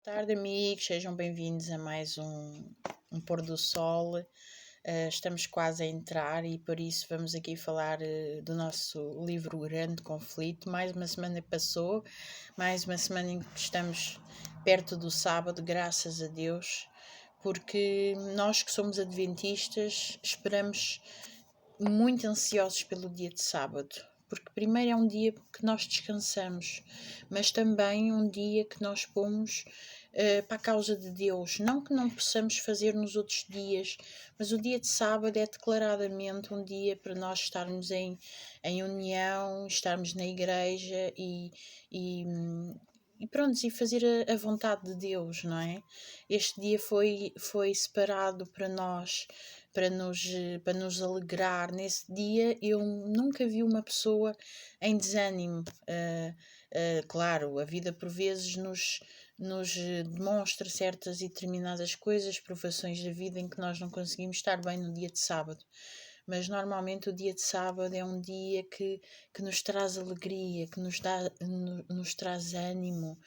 Boa tarde, amigos, sejam bem-vindos a mais um pôr do sol. Estamos quase a entrar e por isso vamos aqui falar do nosso livro Grande Conflito. Mais uma semana passou, mais uma semana em que estamos perto do sábado, graças a Deus, porque nós que somos adventistas esperamos muito ansiosos pelo dia de sábado. Porque primeiro é um dia que nós descansamos, mas também um dia que nós pomos para a causa de Deus. Não que não possamos fazer nos outros dias, mas o dia de sábado é declaradamente um dia para nós estarmos em união, estarmos na igreja e, e pronto, e fazer a vontade de Deus, não é? Este dia foi separado para nós, para nos alegrar. Nesse dia eu nunca vi uma pessoa em desânimo. Claro, a vida por vezes nos demonstra certas e determinadas coisas, provações da vida em que nós não conseguimos estar bem no dia de sábado. Mas normalmente o dia de sábado é um dia que nos traz alegria, que nos traz ânimo,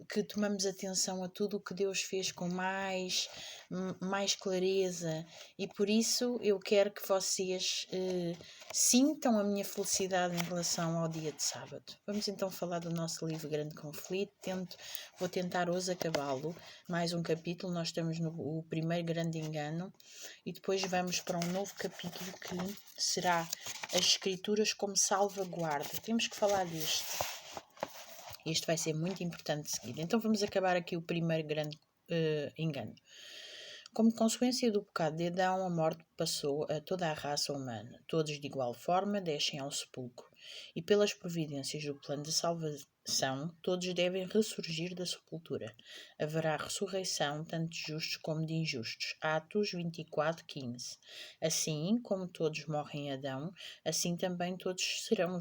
que tomamos atenção a tudo o que Deus fez com mais clareza, e por isso eu quero que vocês sintam a minha felicidade em relação ao dia de sábado. Vamos então falar do nosso livro Grande Conflito. Vou tentar hoje acabá-lo, mais um capítulo. Nós estamos no primeiro grande engano e depois vamos para um novo capítulo que será as escrituras como salvaguarda. Temos que falar disto. Este vai ser muito importante de seguir. Então vamos acabar aqui o primeiro grande engano. Como consequência do pecado de Adão, a morte passou a toda a raça humana. Todos de igual forma descem ao sepulcro. E pelas providências do plano de salvação, todos devem ressurgir da sepultura. Haverá ressurreição tanto de justos como de injustos. Atos 24:15. Assim como todos morrem em Adão, assim também todos serão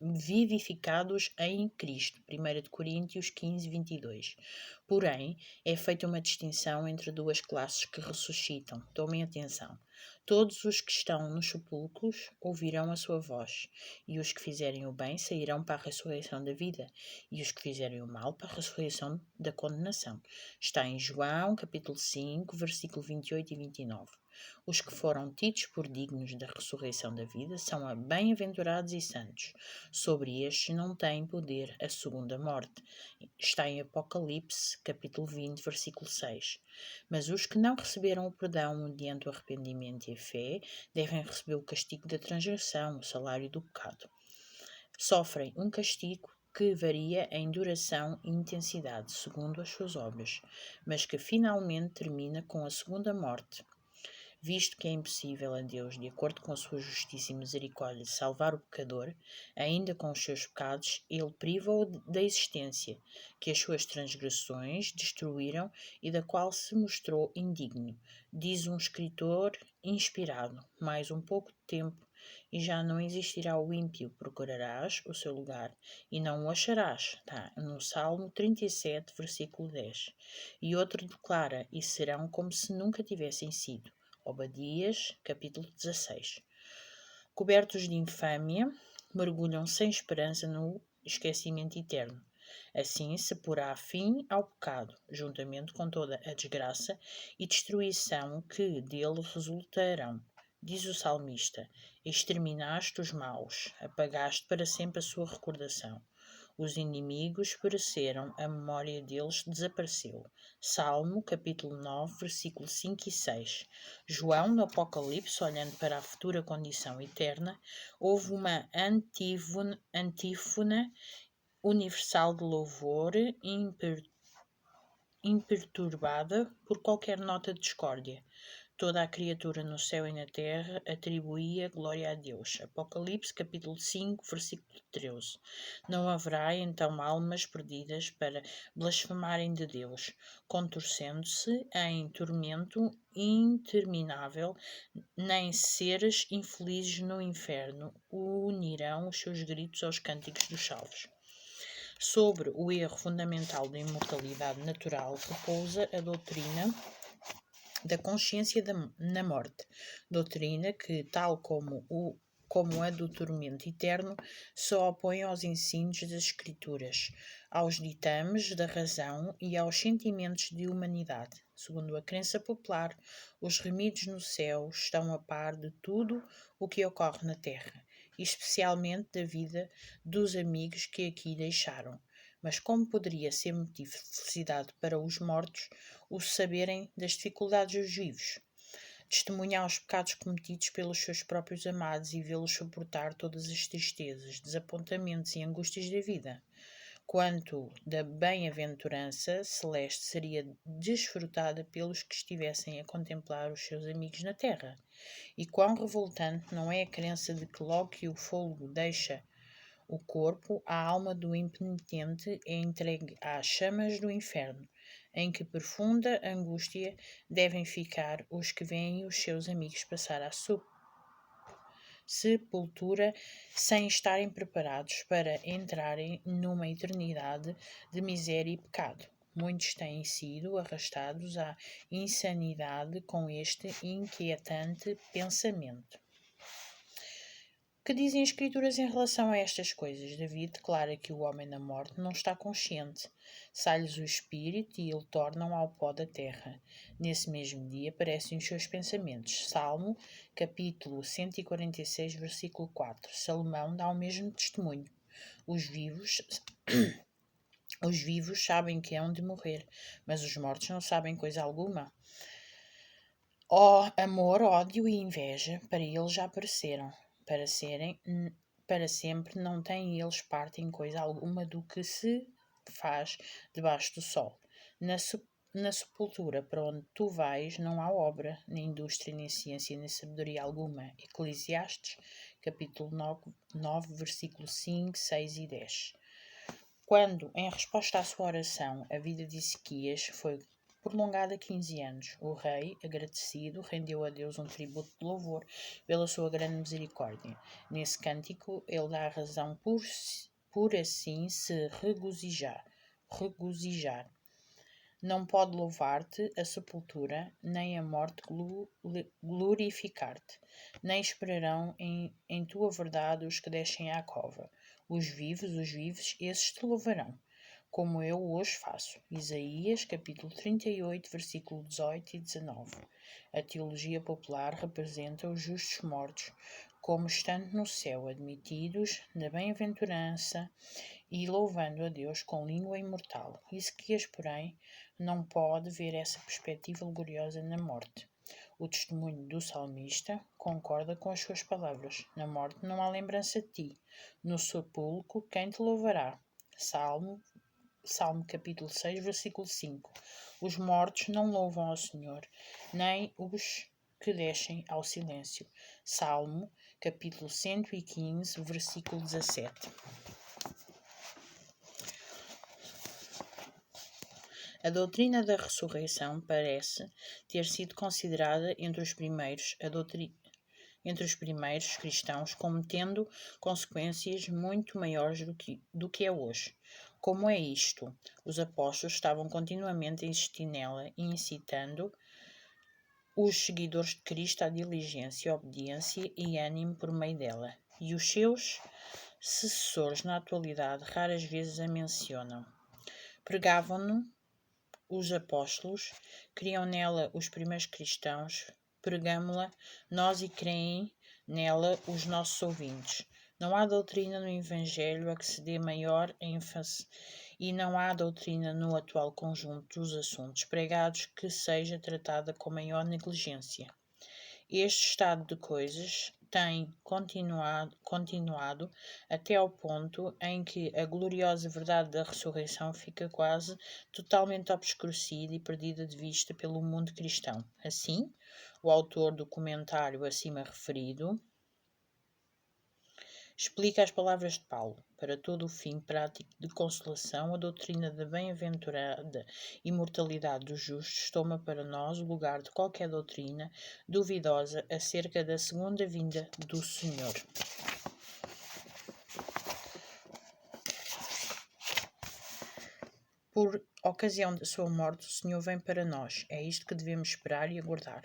vivificados em Cristo. 1 Coríntios 15:22. Porém, é feita uma distinção entre duas classes que ressuscitam. Tomem atenção. Todos os que estão nos sepulcros ouvirão a sua voz, e os que fizerem o bem sairão para a ressurreição da vida, e os que fizerem o mal para a ressurreição da condenação. Está em João, capítulo 5, versículo 28 e 29. Os que foram tidos por dignos da ressurreição da vida são bem-aventurados e santos. Sobre estes não tem poder a segunda morte. Está em Apocalipse, capítulo 20, versículo 6. Mas os que não receberam o perdão mediante o arrependimento e a fé devem receber o castigo da transgressão, o salário do pecado. Sofrem um castigo que varia em duração e intensidade, segundo as suas obras, mas que finalmente termina com a segunda morte. Visto que é impossível a Deus, de acordo com a sua justiça e misericórdia, salvar o pecador, ainda com os seus pecados, ele priva-o da existência, que as suas transgressões destruíram e da qual se mostrou indigno. Diz um escritor inspirado: mais um pouco de tempo, e já não existirá o ímpio, procurarás o seu lugar, e não o acharás. Está no Salmo 37, versículo 10. E outro declara: e serão como se nunca tivessem sido. Obadias, capítulo 16. Cobertos de infâmia, mergulham sem esperança no esquecimento eterno. Assim se porá fim ao pecado, juntamente com toda a desgraça e destruição que dele resultarão. Diz o salmista: exterminaste os maus, apagaste para sempre a sua recordação. Os inimigos pereceram, a memória deles desapareceu. Salmo, capítulo 9, versículos 5 e 6. João, no Apocalipse, olhando para a futura condição eterna, houve uma antífona universal de louvor imperturbada por qualquer nota de discórdia. Toda a criatura no céu e na terra atribuía glória a Deus. Apocalipse, capítulo 5, versículo 13. Não haverá, então, almas perdidas para blasfemarem de Deus, contorcendo-se em tormento interminável, nem seres infelizes no inferno unirão os seus gritos aos cânticos dos salvos. Sobre o erro fundamental da imortalidade natural repousa a doutrina da consciência na morte, doutrina que, tal como como a do tormento eterno, se opõe aos ensinos das Escrituras, aos ditames da razão e aos sentimentos de humanidade. Segundo a crença popular, os remidos no céu estão a par de tudo o que ocorre na terra, especialmente da vida dos amigos que aqui deixaram. Mas como poderia ser motivo de felicidade para os mortos o saberem das dificuldades dos vivos? Testemunhar os pecados cometidos pelos seus próprios amados e vê-los suportar todas as tristezas, desapontamentos e angústias da vida. Quanto da bem-aventurança celeste seria desfrutada pelos que estivessem a contemplar os seus amigos na terra. E quão revoltante não é a crença de que logo que o fôlego deixa o corpo, a alma do impenitente é entregue às chamas do inferno, em que profunda angústia devem ficar os que veem os seus amigos passar à sepultura sem estarem preparados para entrarem numa eternidade de miséria e pecado. Muitos têm sido arrastados à insanidade com este inquietante pensamento. O que dizem as Escrituras em relação a estas coisas? David declara que o homem na morte não está consciente. Sai-lhes o espírito e ele tornam ao pó da terra. Nesse mesmo dia aparecem os seus pensamentos. Salmo, capítulo 146, versículo 4. Salomão dá o mesmo testemunho. Os vivos sabem que hão de morrer, mas os mortos não sabem coisa alguma. Amor, ódio e inveja para eles já apareceram. Para sempre não têm eles parte em coisa alguma do que se faz debaixo do sol. Na sepultura para onde tu vais não há obra, nem indústria, nem ciência, nem sabedoria alguma. Eclesiastes, capítulo 9, versículos 5, 6 e 10. Quando, em resposta à sua oração, a vida de Ezequias foi prolongada 15 anos, o rei, agradecido, rendeu a Deus um tributo de louvor pela sua grande misericórdia. Nesse cântico, ele dá a razão por assim se regozijar. Não pode louvar-te a sepultura, nem a morte glorificar-te, nem esperarão em tua verdade os que descem à cova. Os vivos, esses te louvarão, como eu hoje faço. Isaías, capítulo 38, versículo 18 e 19. A teologia popular representa os justos mortos como estando no céu, admitidos na bem-aventurança e louvando a Deus com língua imortal. Ezequias, porém, não pode ver essa perspectiva gloriosa na morte. O testemunho do salmista concorda com as suas palavras. Na morte não há lembrança de ti. No sepulcro, quem te louvará? Salmo capítulo 6, versículo 5. Os mortos não louvam ao Senhor, nem os que descem ao silêncio. Salmo capítulo 115, versículo 17. A doutrina da ressurreição parece ter sido considerada entre os primeiros cristãos como tendo consequências muito maiores do que é hoje. Como é isto? Os apóstolos estavam continuamente a insistir nela e incitando os seguidores de Cristo à diligência, obediência e ânimo por meio dela. E os seus sucessores, na atualidade, raras vezes a mencionam. Pregavam-no os apóstolos, criam nela os primeiros cristãos, pregamo-la nós e creem nela os nossos ouvintes. Não há doutrina no Evangelho a que se dê maior ênfase e não há doutrina no atual conjunto dos assuntos pregados que seja tratada com maior negligência. Este estado de coisas tem continuado até ao ponto em que a gloriosa verdade da ressurreição fica quase totalmente obscurecida e perdida de vista pelo mundo cristão. Assim, o autor do comentário acima referido explica as palavras de Paulo. Para todo o fim prático de consolação, a doutrina da bem-aventurada imortalidade dos justos toma para nós o lugar de qualquer doutrina duvidosa acerca da segunda vinda do Senhor. Por ocasião da sua morte, o Senhor vem para nós. É isto que devemos esperar e aguardar.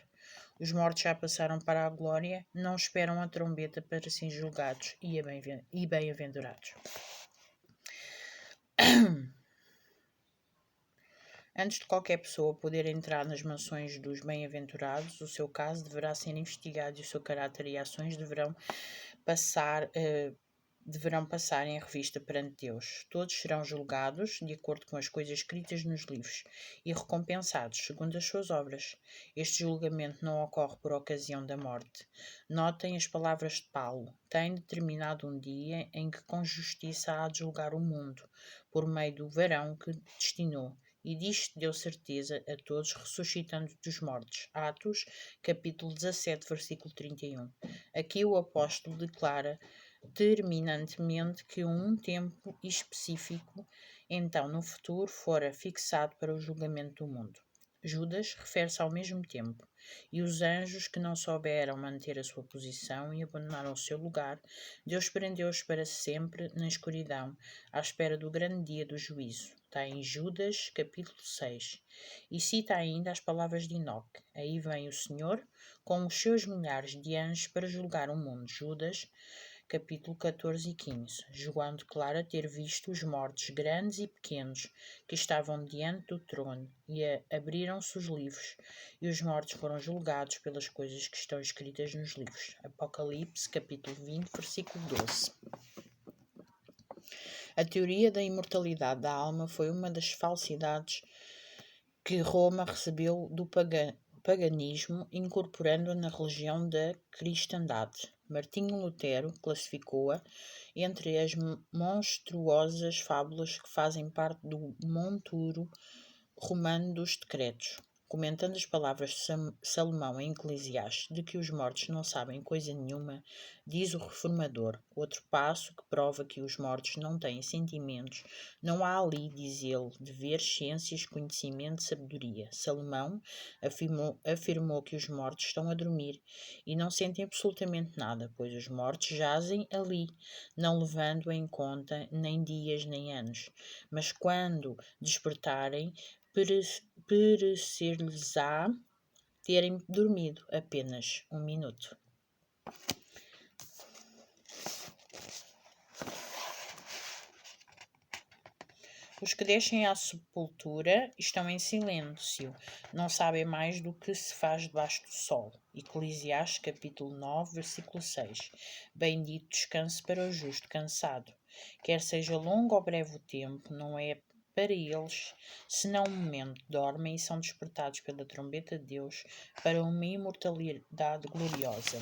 Os mortos já passaram para a glória, não esperam a trombeta para serem julgados e bem-aventurados. Antes de qualquer pessoa poder entrar nas mansões dos bem-aventurados, o seu caso deverá ser investigado e o seu caráter e ações deverão passar em revista perante Deus. Todos serão julgados de acordo com as coisas escritas nos livros e recompensados segundo as suas obras. Este julgamento não ocorre por ocasião da morte. Notem as palavras de Paulo. Tem determinado um dia em que com justiça há de julgar o mundo, por meio do varão que destinou. E disto deu certeza a todos, ressuscitando dos mortos. Atos, capítulo 17, versículo 31. Aqui o apóstolo declara terminantemente que um tempo específico, então no futuro, fora fixado para o julgamento do mundo. Judas refere-se ao mesmo tempo, e os anjos que não souberam manter a sua posição e abandonaram o seu lugar, Deus prendeu-os para sempre na escuridão, à espera do grande dia do juízo. Está em Judas, capítulo 6. E cita ainda as palavras de Enoque. Aí vem o Senhor, com os seus milhares de anjos para julgar o mundo. Judas, capítulo 14 e 15. João declara ter visto os mortos grandes e pequenos que estavam diante do trono e abriram-se os livros e os mortos foram julgados pelas coisas que estão escritas nos livros. Apocalipse, capítulo 20, versículo 12. A teoria da imortalidade da alma foi uma das falsidades que Roma recebeu do paganismo, incorporando-a na religião da cristandade. Martinho Lutero classificou-a entre as monstruosas fábulas que fazem parte do monturo romano dos decretos. Comentando as palavras de Salomão em Eclesiastes de que os mortos não sabem coisa nenhuma, diz o reformador, outro passo que prova que os mortos não têm sentimentos, não há ali, diz ele, deveres, ciências, conhecimento, sabedoria. Salomão afirmou que os mortos estão a dormir e não sentem absolutamente nada, pois os mortos jazem ali, não levando em conta nem dias nem anos, mas quando despertarem, parecer-lhes-á terem dormido apenas um minuto. Os que descem à sepultura estão em silêncio, não sabem mais do que se faz debaixo do sol. Eclesiastes, capítulo 9, versículo 6. Bendito descanso para o justo cansado. Quer seja longo ou breve o tempo, não é para eles, senão um momento, dormem e são despertados pela trombeta de Deus para uma imortalidade gloriosa.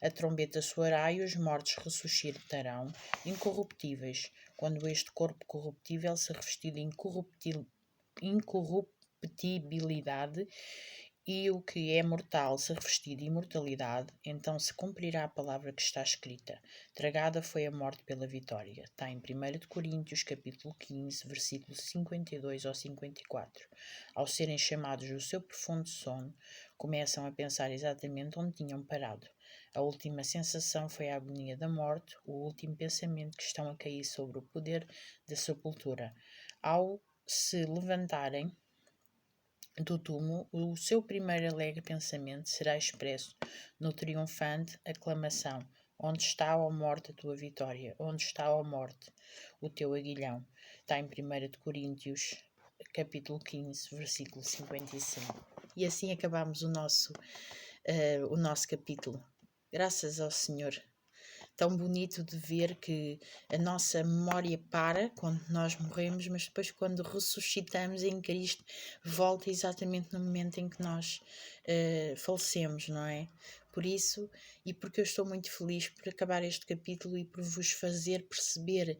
A trombeta soará e os mortos ressuscitarão incorruptíveis, quando este corpo corruptível se revestir de incorruptibilidade e o que é mortal se revestir de imortalidade, então se cumprirá a palavra que está escrita. Tragada foi a morte pela vitória. Está em 1 Coríntios, capítulo 15, versículos 52 ao 54. Ao serem chamados do seu profundo sono, começam a pensar exatamente onde tinham parado. A última sensação foi a agonia da morte, o último pensamento que estão a cair sobre o poder da sepultura. Ao se levantarem do túmulo, o seu primeiro alegre pensamento será expresso no triunfante aclamação: onde está, ó morte, a tua vitória? Onde está, ó morte, o teu aguilhão? Está em 1 Coríntios, capítulo 15, versículo 55. E assim acabamos o nosso capítulo. Graças ao Senhor. Tão bonito de ver que a nossa memória para quando nós morremos, mas depois quando ressuscitamos em Cristo, volta exatamente no momento em que nós falecemos, não é? Por isso, e porque eu estou muito feliz por acabar este capítulo e por vos fazer perceber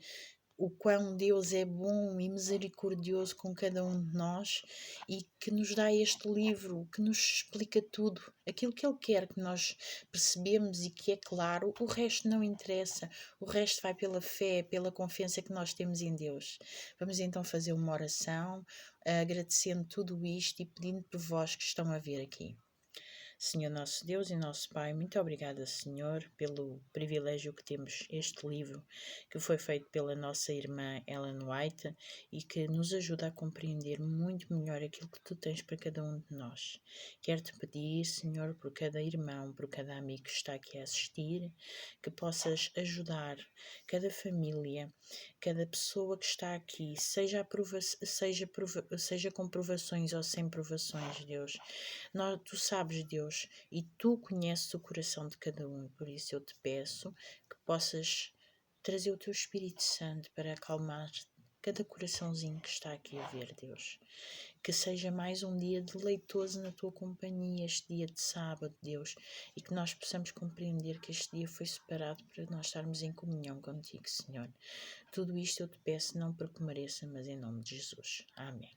o quão Deus é bom e misericordioso com cada um de nós e que nos dá este livro, que nos explica tudo, aquilo que Ele quer que nós percebemos e que é claro, o resto não interessa, o resto vai pela fé, pela confiança que nós temos em Deus. Vamos então fazer uma oração, agradecendo tudo isto e pedindo por vós que estão a ver aqui. Senhor nosso Deus e nosso Pai, muito obrigada, Senhor, pelo privilégio que temos este livro que foi feito pela nossa irmã Ellen White e que nos ajuda a compreender muito melhor aquilo que Tu tens para cada um de nós. Quero-te pedir, Senhor, por cada irmão, por cada amigo que está aqui a assistir, que possas ajudar cada família, cada pessoa que está aqui, seja com provações ou sem provações, Deus. Tu sabes, Deus, e Tu conheces o coração de cada um, por isso eu te peço que possas trazer o Teu Espírito Santo para acalmar cada coraçãozinho que está aqui a ver, Deus. Que seja mais um dia deleitoso na Tua companhia, este dia de sábado, Deus, e que nós possamos compreender que este dia foi separado para nós estarmos em comunhão contigo, Senhor. Tudo isto eu te peço não porque mereça, mas em nome de Jesus. Amém.